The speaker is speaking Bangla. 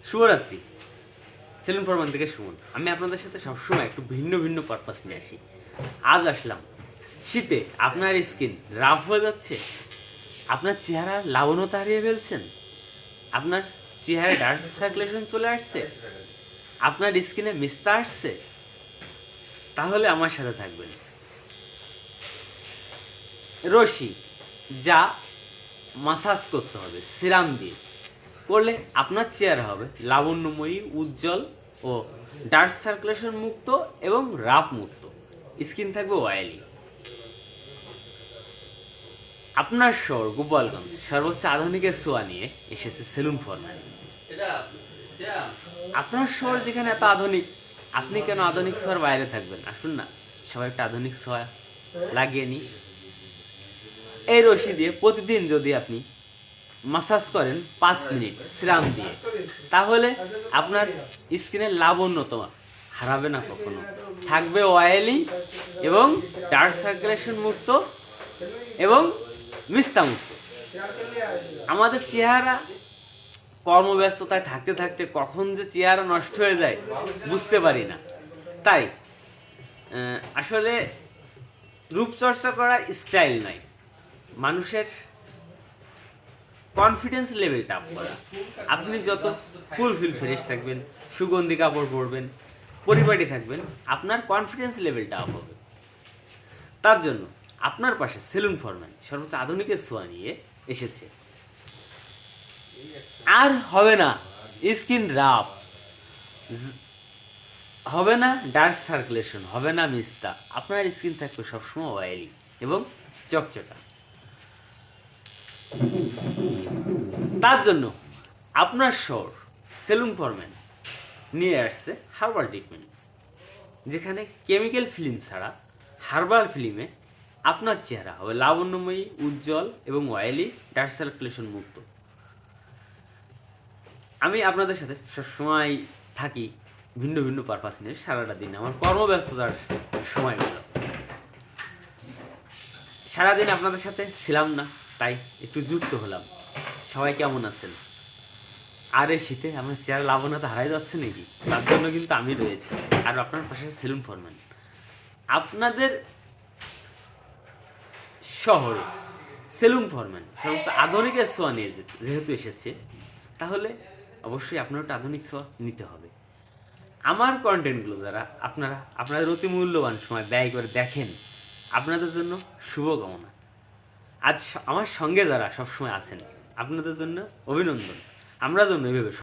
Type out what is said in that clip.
শুভরাত্রি। সেলুন ফরমান থেকে সুমন। আমি আপনাদের সাথে সবসময় একটু ভিন্ন ভিন্ন পারপাস নিয়ে আসি। আজ আসলাম শীতে আপনার স্কিন রাফ হয়ে যাচ্ছে, আপনার চেহারা লাবণ্যতা হারিয়ে ফেলছেন, আপনার চেহারায় ডার্ক সার্কুলেশন চলে আসছে, আপনার স্কিনে মিস্তা আসছে, তাহলে আমার সাথে থাকবেন। রশি যা মাসাজ করতে হবে সিরাম দিয়ে, করলে আপনার চেহারা হবে লাবণ্যময়ী, উজ্জ্বল ও ডার্ক সার্কুলেশন মুক্ত এবং রাফ মুক্ত। স্কিন থাকবে অয়েলি। আপনার শহর গোপালগঞ্জ সর্বোচ্চ আধুনিকের ছোঁয়া নিয়ে এসেছে সেলুন ফরম্যান। আপনার শহর যেখানে এত আধুনিক, আপনি কেন আধুনিক ছোঁয়ার বাইরে থাকবেন? আসুন না, সবাই একটা আধুনিক ছোঁয়া লাগিয়ে নিই। এই রশি দিয়ে প্রতিদিন যদি আপনি মাসাজ করেন 5 মিনিট সিরাম দিয়ে, তাহলে আপনার স্কিনের লাবণ্যতা হারাবে না, কখনো থাকবে অয়েলি এবং ডার্ক সার্কুলেশন মুক্ত এবং মিস্তা মুক্ত। আমাদের চেহারা কর্মব্যস্ততায় থাকতে থাকতে কখন যে চেহারা নষ্ট হয়ে যায় বুঝতে পারি না। তাই আসলে রূপচর্চা করা স্টাইল নয়, মানুষের কনফিডেন্স লেভেলটা আপ করা। আপনি যত ফুলফিল ফ্রেশ থাকবেন, সুগন্ধি কাপড় পরবেন, পরিপাটি থাকবেন, আপনার কনফিডেন্স লেভেলটা আপ হবে। তার জন্য আপনার পাশে সেলুন ফরম্যান সর্বোচ্চ আধুনিকের ছোঁয়া নিয়ে এসেছে। আর হবে না স্কিন রাফ, হবে না ডার্ক সার্কুলেশন, হবে না মিস্তা। আপনার স্কিন থাকবে সবসময় অয়েলি এবং চকচকা। তার জন্য আপনার শহর সেলুন ফরম্যান নিয়ে আসছে হার্বাল ট্রিটমেন্ট, যেখানে কেমিক্যাল ফিল্ম ছাড়া হার্বাল ফিল্মে আপনার চেহারা হবে লাবণ্যময়ী, উজ্জ্বল এবং অয়েলি, ডার্ক সার্কুলেশন মুক্ত। আমি আপনাদের সাথে সবসময় থাকি ভিন্ন ভিন্ন পারপাস নিয়ে সারাটা দিন। আমার কর্মব্যস্ততার সময়গুলো সারাদিন আপনাদের সাথে ছিলাম না, তাই একটু যুক্ত হলাম। সবাই কেমন আছেন? আর এই শীতে আমার চেহারা লাবণ্যতা হারাই যাচ্ছে নাকি? তার জন্য কিন্তু আমি রয়েছি, আর আপনার পাশে সেলুন ফরম্যান। আপনাদের শহরে সেলুন ফরম্যান সর্বোচ্চ আধুনিকের ছোঁয়া নিয়ে যেহেতু এসেছে, তাহলে অবশ্যই আপনার একটা আধুনিক ছোঁয়া নিতে হবে। আমার কন্টেন্টগুলো যারা আপনাদের অতি মূল্যবান সময় ব্যয় করে দেখেন, আপনাদের জন্য শুভকামনা। আজ আমার সঙ্গে যারা সবসময় আছেন, আপনাদের জন্য অভিনন্দন। আমরা যেন এভাবে